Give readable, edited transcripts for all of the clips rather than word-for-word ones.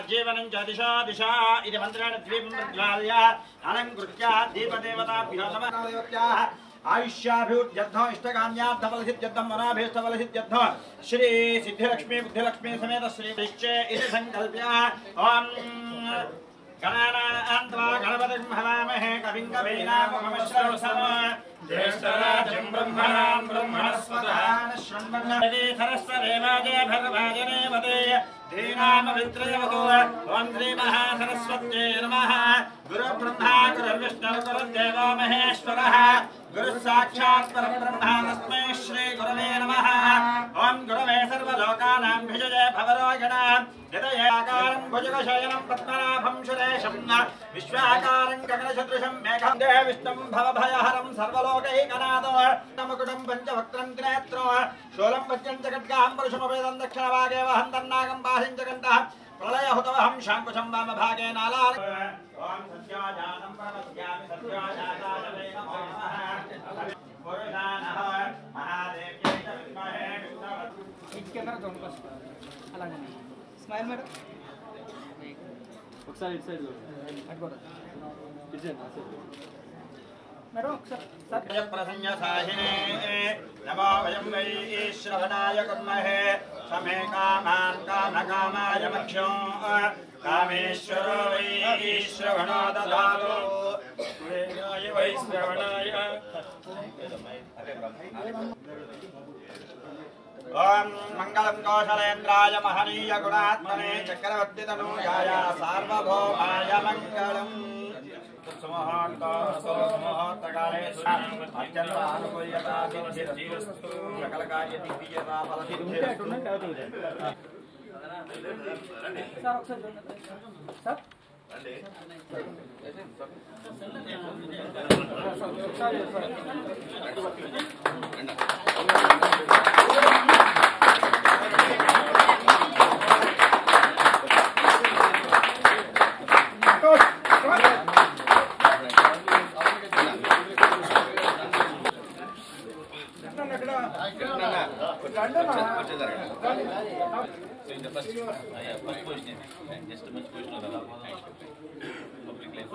जीवनं च दिशा दिशा इति मन्त्रेण द्वीपं प्रज्वाल्य अलङ्कृत्य दीपदेवताभ्यो नमः आयुष्याभिवृद्ध्यर्थो इष्टकाम्यार्थफलसिद्ध्यर्थं मनोभीष्टफलसिद्ध्यर्थो श्री सिद्धिलक्ष्मी बुद्धिलक्ष्मी समेत श्री विश्वे इति संकल्प्य ओम गणानान्त्वा गणपतिं हवामहे कविं कवीनामुपमश्रवस्तमः ज्येष्ठराजं ब्रह्मणां ब्रह्मणस्पतः शृण्वन्नदे सरस्वदेवादे भगवाजने वदे धीनामवित्रयवतो ओं श्री महासरस्वत्यै नमः गुरुब्रह्मा गुरुर्विष्णुः गुरुर्देवो महेश्वरः गुरुः साक्षात् परब्रह्म तस्मै श्री गुरवे नमः ओं गुरवे सर्वलोकानां भिषजे भवरोगिणां हृदयाकारं भुजगशयनं पद्मनाभं सुरेशं विश्वाकारं गगनसदृशं मेघं देहविष्णुं भवभयहरं सर्वलोकैकनाथो नमकुटं पञ्चवक्त्रं त्रिनेत्रो शूलं वज्रं च खड्गां पुरुषमवेदं दक्षिणभागे वहं तन्नागं बाहिं च कण्ठः प्रलयहुतवहं शाङ्कुशं वामभागे नालार ओम सत्याजातं परमस्यामि सत्याजाताय वै नमो नमः पुरुषानः महादेव्यै च विद्महे కెమెరా జూమ్ బస్ అలాగే స్మైల్ మేడం ఒకసారి ఇటు సైడ్ అడ్కోరా ఇటు సైడ్ మేడం ఒకసారి సత్య ప్రసన్న సాహినే నమో వయం వై శ్రవణాయ కుర్మహే సమే కామాన్ కామకామాయ మక్షో కామేశ్వరో వై శ్రవణో దదాతు వేదాయ వై శ్రవణాయ ओम मंगलम कौशलेन्द्राय महनीय गुणात्मने चक्रवर्ती तनूजाय सार्वभौमाय मंगलम समोहकाले अत्यंत अनुकूल्यता सिद्धिरस्तु सकल कार्य दिव्यता फलसिद्धिरस्तु సార్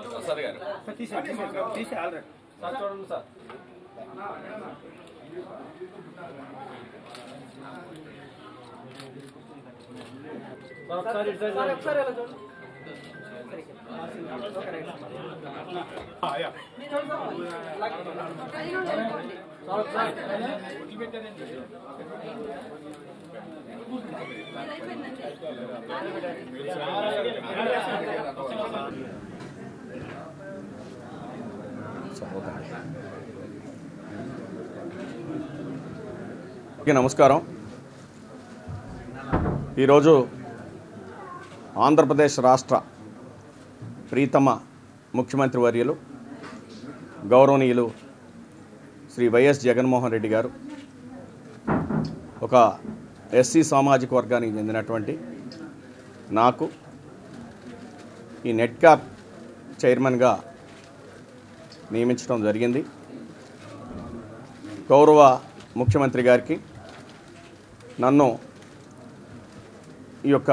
ఒకసారి సార్ తీసి ఆల్రెడీ సార్ చూడండి సార్ ఒకసారి ఒకసారి ఎలా చూడండి నమస్కారం. ఈరోజు ఆంధ్రప్రదేశ్ రాష్ట్ర ప్రీతమ ముఖ్యమంత్రి వర్యులు గౌరవనీయులు శ్రీ వైఎస్ జగన్మోహన్ రెడ్డి గారు ఒక ఎస్సీ సామాజిక వర్గానికి చెందినటువంటి నాకు ఈ నెట్ క్యాప్ చైర్మన్గా నియమించడం జరిగింది. గౌరవ ముఖ్యమంత్రి గారికి నన్ను ఈ యొక్క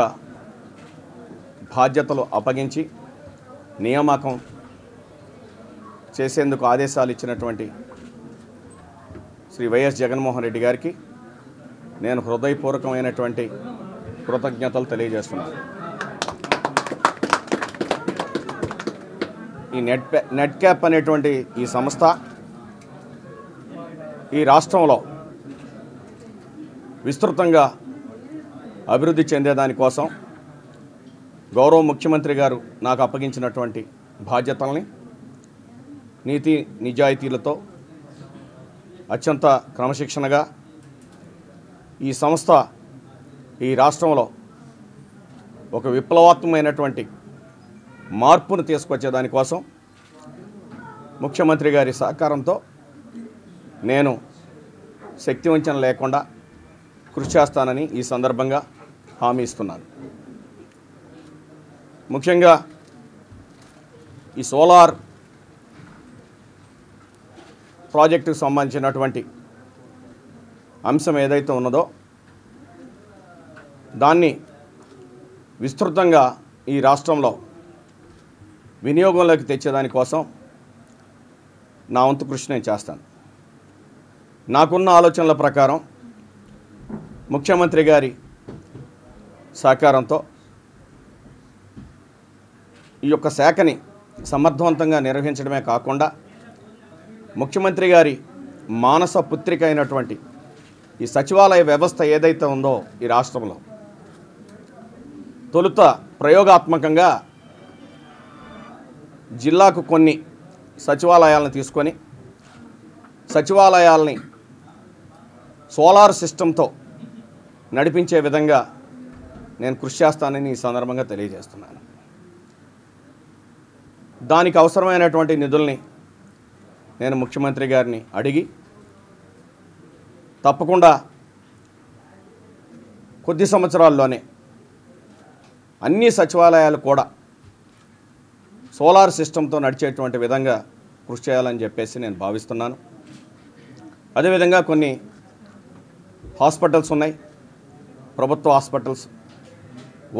బాధ్యతలు అప్పగించి నియామకం చేసేందుకు ఆదేశాలు ఇచ్చినటువంటి శ్రీ వైఎస్ జగన్మోహన్ రెడ్డి గారికి నేను హృదయపూర్వకమైనటువంటి కృతజ్ఞతలు తెలియజేస్తున్నాను. ఈ నెట్ క్యాప్ అనేటువంటి ఈ సంస్థ ఈ రాష్ట్రంలో విస్తృతంగా అభివృద్ధి చెందేదానికోసం గౌరవ ముఖ్యమంత్రి గారు నాకు అప్పగించినటువంటి బాధ్యతల్ని నీతి నిజాయితీలతో అత్యంత క్రమశిక్షణగా ఈ సంస్థ ఈ రాష్ట్రంలో ఒక విప్లవాత్మకమైనటువంటి మార్పును తీసుకొచ్చేదానికోసం ముఖ్యమంత్రి గారి సహకారంతో నేను శక్తివంచన లేకుండా కృషి చేస్తానని ఈ సందర్భంగా హామీ ఇస్తున్నాను. ముఖ్యంగా ఈ సోలార్ ప్రాజెక్టుకు సంబంధించినటువంటి అంశం ఏదైతే ఉన్నదో దాన్ని విస్తృతంగా ఈ రాష్ట్రంలో వినియోగంలోకి తెచ్చేదానికోసం నా వంతు కృషి నేను చేస్తాను. నాకున్న ఆలోచనల ప్రకారం ముఖ్యమంత్రి గారి సహకారంతో ఈ యొక్క శాఖని సమర్థవంతంగా నిర్వహించడమే కాకుండా ముఖ్యమంత్రి గారి మానస పుత్రిక అయినటువంటి ఈ సచివాలయ వ్యవస్థ ఏదైతే ఉందో ఈ రాష్ట్రంలో తొలుత ప్రయోగాత్మకంగా జిల్లాకు కొన్ని సచివాలయాలను తీసుకొని సచివాలయాల్ని సోలార్ సిస్టంతో నడిపించే విధంగా నేను కృషి చేస్తానని ఈ సందర్భంగా తెలియజేస్తున్నాను. దానికి అవసరమైనటువంటి నిధుల్ని నేను ముఖ్యమంత్రి గారిని అడిగి తప్పకుండా కొద్ది సంవత్సరాల్లోనే అన్ని సచివాలయాలు కూడా సోలార్ సిస్టంతో నడిచేటువంటి విధంగా కృషి చేయాలని చెప్పేసి నేను భావిస్తున్నాను. అదేవిధంగా కొన్ని హాస్పిటల్స్ ఉన్నాయి, ప్రభుత్వ హాస్పిటల్స్,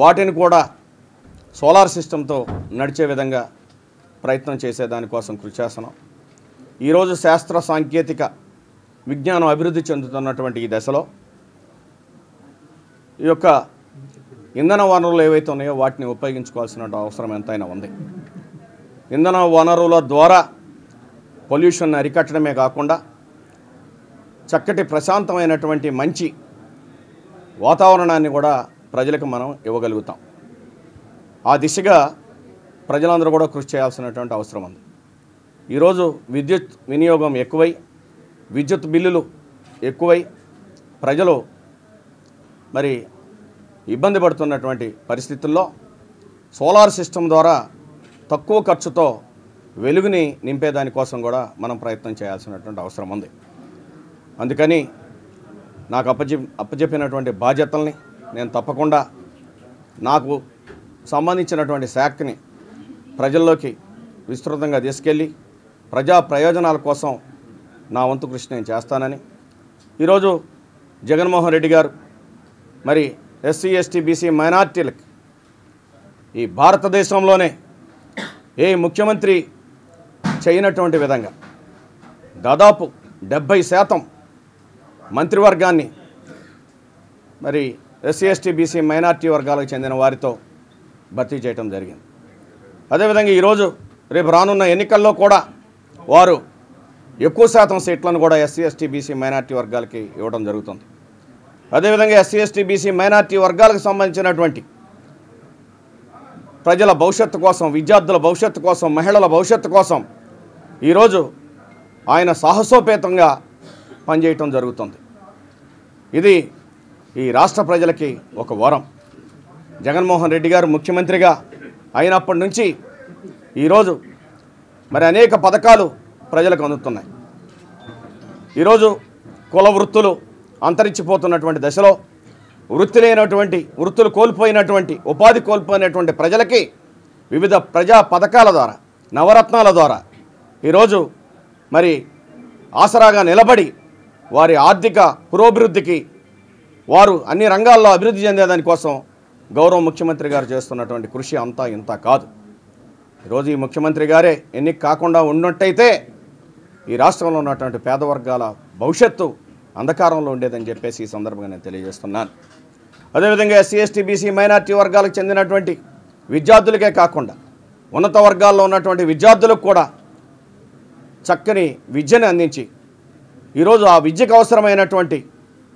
వాటిని కూడా సోలార్ సిస్టంతో నడిచే విధంగా ప్రయత్నం చేసేదానికోసం కృషి చేస్తున్నాం. ఈరోజు శాస్త్ర సాంకేతిక విజ్ఞానం అభివృద్ధి చెందుతున్నటువంటి ఈ దశలో ఈ యొక్క ఇంధన వనరులు ఏవైతే ఉన్నాయో వాటిని ఉపయోగించుకోవాల్సిన అవసరం ఎంతైనా ఉంది. ఇంధన వనరుల ద్వారా పొల్యూషన్ అరికట్టడమే కాకుండా చక్కటి ప్రశాంతమైనటువంటి మంచి వాతావరణాన్ని కూడా ప్రజలకు మనం ఇవ్వగలుగుతాం. ఆ దిశగా ప్రజలందరూ కూడా కృషి చేయాల్సినటువంటి అవసరం ఉంది. ఈరోజు విద్యుత్ వినియోగం ఎక్కువై విద్యుత్ బిల్లులు ఎక్కువై ప్రజలు మరి ఇబ్బంది పడుతున్నటువంటి పరిస్థితుల్లో సోలార్ సిస్టమ్ ద్వారా తక్కువ ఖర్చుతో వెలుగుని నింపేదానికోసం కూడా మనం ప్రయత్నం చేయాల్సినటువంటి అవసరం ఉంది. అందుకని నాకు అప్పచెప్పినటువంటి బాధ్యతల్ని నేను తప్పకుండా నాకు సంబంధించినటువంటి శాఖని ప్రజల్లోకి విస్తృతంగా తీసుకెళ్ళి ప్రజా ప్రయోజనాల కోసం నా వంతు కృషి నేను చేస్తానని ఈరోజు జగన్మోహన్ రెడ్డి గారు మరి ఎస్సీ ఎస్టీ బీసీ మైనార్టీలకు ఈ భారతదేశంలోనే ఏ ముఖ్యమంత్రి చేయనటువంటి విధంగా దాదాపు 70% మంత్రివర్గాన్ని మరి ఎస్సీ ఎస్టీ బీసీ మైనార్టీ వర్గాలకు చెందిన వారితో భర్తీ చేయడం జరిగింది. అదేవిధంగా ఈరోజు రేపు రానున్న ఎన్నికల్లో కూడా వారు ఎక్కువ శాతం సీట్లను కూడా ఎస్సీ ఎస్టీ బీసీ మైనార్టీ వర్గాలకి ఇవ్వడం జరుగుతుంది. అదేవిధంగా ఎస్సీ ఎస్టీ బీసీ మైనార్టీ వర్గాలకు సంబంధించినటువంటి ప్రజల భవిష్యత్తు కోసం, విద్యార్థుల భవిష్యత్తు కోసం, మహిళల భవిష్యత్తు కోసం ఈరోజు ఆయన సాహసోపేతంగా పనిచేయటం జరుగుతుంది. ఇది ఈ రాష్ట్ర ప్రజలకి ఒక వరం. జగన్మోహన్ రెడ్డి గారు ముఖ్యమంత్రిగా అయినప్పటి నుంచి ఈరోజు మరి అనేక పథకాలు ప్రజలకు అందుతున్నాయి. ఈరోజు కుల వృత్తులు అంతరించిపోతున్నటువంటి దశలో వృత్తి లేనటువంటి, వృత్తులు కోల్పోయినటువంటి, ఉపాధి కోల్పోయినటువంటి ప్రజలకి వివిధ ప్రజా పథకాల ద్వారా, నవరత్నాల ద్వారా ఈరోజు మరి ఆసరాగా నిలబడి వారి ఆర్థిక పురోభివృద్ధికి వారు అన్ని రంగాల్లో అభివృద్ధి చెందేదానికోసం గౌరవ ముఖ్యమంత్రి గారు చేస్తున్నటువంటి కృషి అంతా ఇంత కాదు. ఈరోజు ఈ ముఖ్యమంత్రి గారే ఎన్నిక కాకుండా ఉన్నట్టయితే ఈ రాష్ట్రంలో ఉన్నటువంటి పేద వర్గాల భవిష్యత్తు అంధకారంలో ఉండేదని చెప్పేసి ఈ సందర్భంగా నేను తెలియజేస్తున్నాను. అదేవిధంగా ఎస్సీ ఎస్టీ బీసీ మైనార్టీ వర్గాలకు చెందినటువంటి విద్యార్థులకే కాకుండా ఉన్నత వర్గాల్లో ఉన్నటువంటి విద్యార్థులకు కూడా చక్కని విద్యను అందించి ఈరోజు ఆ విద్యకు అవసరమైనటువంటి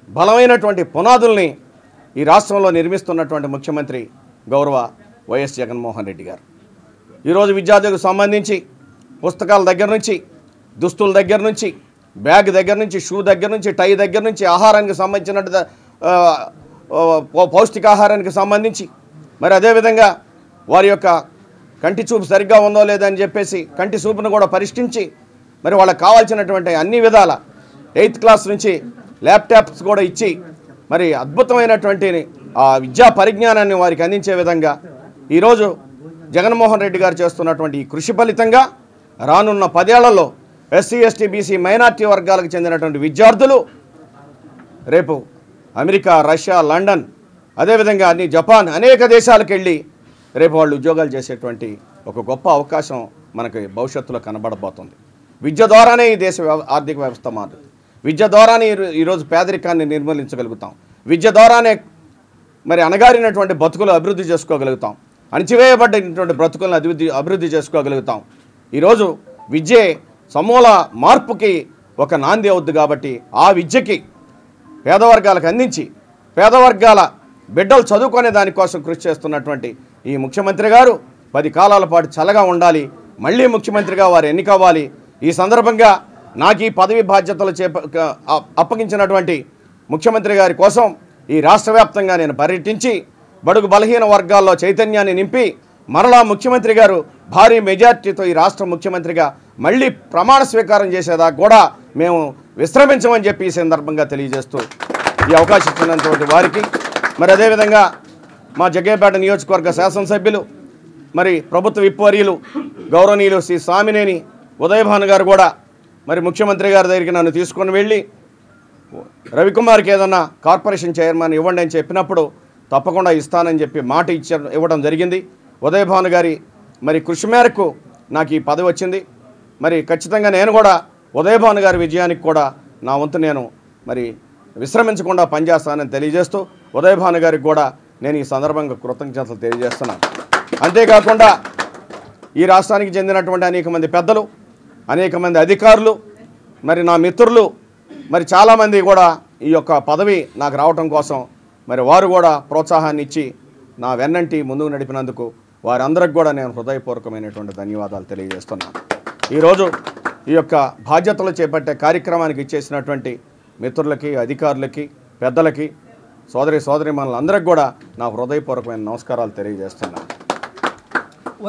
బలమైనటువంటి పునాదుల్ని ఈ రాష్ట్రంలో నిర్మిస్తున్నటువంటి ముఖ్యమంత్రి గౌరవ వైఎస్ జగన్మోహన్ రెడ్డి గారు. ఈరోజు విద్యార్థులకు సంబంధించి పుస్తకాల దగ్గర నుంచి, దుస్తుల దగ్గర నుంచి, బ్యాగ్ దగ్గర నుంచి, షూ దగ్గర నుంచి, టై దగ్గర నుంచి, ఆహారానికి సంబంధించిన పౌష్టికాహారానికి సంబంధించి మరి అదేవిధంగా వారి యొక్క కంటి చూపు సరిగ్గా ఉందో లేదని చెప్పేసి కంటి చూపును కూడా పరిష్కరించి మరి వాళ్ళకి కావాల్సినటువంటి అన్ని విధాల 8th క్లాస్ నుంచి ల్యాప్టాప్స్ కూడా ఇచ్చి మరి అద్భుతమైనటువంటి ఆ విద్యా పరిజ్ఞానాన్ని వారికి అందించే విధంగా ఈరోజు జగన్మోహన్ రెడ్డి గారు చేస్తున్నటువంటి ఈ కృషి ఫలితంగా రానున్న 10 ఏళ్లలో ఎస్సీ ఎస్టీ బీసీ మైనార్టీ వర్గాలకు చెందినటువంటి విద్యార్థులు రేపు అమెరికా, రష్యా, లండన్, అదేవిధంగా అన్ని జపాన్ అనేక దేశాలకు వెళ్ళి రేపు వాళ్ళు ఉద్యోగాలు చేసేటువంటి ఒక గొప్ప అవకాశం మనకి భవిష్యత్తులో కనబడబోతుంది. విద్య ద్వారానే ఈ దేశ ఆర్థిక వ్యవస్థ మారుతుంది. విద్య ద్వారానే ఈరోజు పేదరికాన్ని నిర్మూలించగలుగుతాం. విద్య ద్వారానే మరి అణగారినటువంటి బతుకులు అభివృద్ధి చేసుకోగలుగుతాం. అణచివేయబడినటువంటి బ్రతుకులను అభివృద్ధి చేసుకోగలుగుతాం. ఈరోజు విద్యే సమూల మార్పుకి ఒక నాంది అవుద్ది. కాబట్టి ఆ విద్యకి పేదవర్గాలకు అందించి పేదవర్గాల బిడ్డలు చదువుకునే దానికోసం కృషి చేస్తున్నటువంటి ఈ ముఖ్యమంత్రి గారు 10 కాలాల పాటు చల్లగా ఉండాలి. మళ్ళీ ముఖ్యమంత్రిగా వారు ఎన్నికవ్వాలి. ఈ సందర్భంగా నాకు ఈ పదవి బాధ్యతలు అప్పగించినటువంటి ముఖ్యమంత్రి గారి కోసం ఈ రాష్ట్ర వ్యాప్తంగా నేను పర్యటించి బడుగు బలహీన వర్గాల్లో చైతన్యాన్ని నింపి మరలా ముఖ్యమంత్రి గారు భారీ మెజార్టీతో ఈ రాష్ట్ర ముఖ్యమంత్రిగా మళ్ళీ ప్రమాణ స్వీకారం చేసేదాకా కూడా మేము విశ్రమించమని చెప్పి ఈ సందర్భంగా తెలియజేస్తూ ఈ అవకాశం ఇచ్చినటువంటి వారికి, మరి అదేవిధంగా మా జగ్గయ్యపేట నియోజకవర్గ శాసనసభ్యులు, మరి ప్రభుత్వ విప్వర్యులు గౌరవనీయులు శ్రీ స్వామినేని ఉదయభాను గారు కూడా మరి ముఖ్యమంత్రి గారి దగ్గరికి నన్ను తీసుకొని వెళ్ళి రవికుమార్కి ఏదన్నా కార్పొరేషన్ చైర్మన్ ఇవ్వండి అని చెప్పినప్పుడు తప్పకుండా ఇస్తానని చెప్పి మాట ఇవ్వడం జరిగింది. ఉదయభాను గారి మరి కృషి మేరకు నాకు ఈ పదవి వచ్చింది. మరి ఖచ్చితంగా నేను కూడా ఉదయభాను గారి విజయానికి కూడా నా వంతు నేను మరి విశ్రమించకుండా పనిచేస్తానని తెలియజేస్తూ ఉదయభాను గారికి కూడా నేను ఈ సందర్భంగా కృతజ్ఞతలు తెలియజేస్తున్నాను. అంతేకాకుండా ఈ రాష్ట్రానికి చెందినటువంటి అనేక మంది పెద్దలు, అనేక మంది అధికారులు, మరి నా మిత్రులు, మరి చాలామంది కూడా ఈ యొక్క పదవి నాకు రావటం కోసం మరి వారు కూడా ప్రోత్సాహాన్ని ఇచ్చి నా వెన్నంటి ముందుకు నడిపినందుకు వారందరికి కూడా నేను హృదయపూర్వకమైనటువంటి ధన్యవాదాలు తెలియజేస్తున్నాను. ఈరోజు ఈ యొక్క బాధ్యతలు చేపట్టే కార్యక్రమానికి ఇచ్చేసినటువంటి మిత్రులకి, అధికారులకి, పెద్దలకి, సోదరీమణులందరికీ కూడా నా హృదయపూర్వకమైన నమస్కారాలు తెలియజేస్తున్నాను.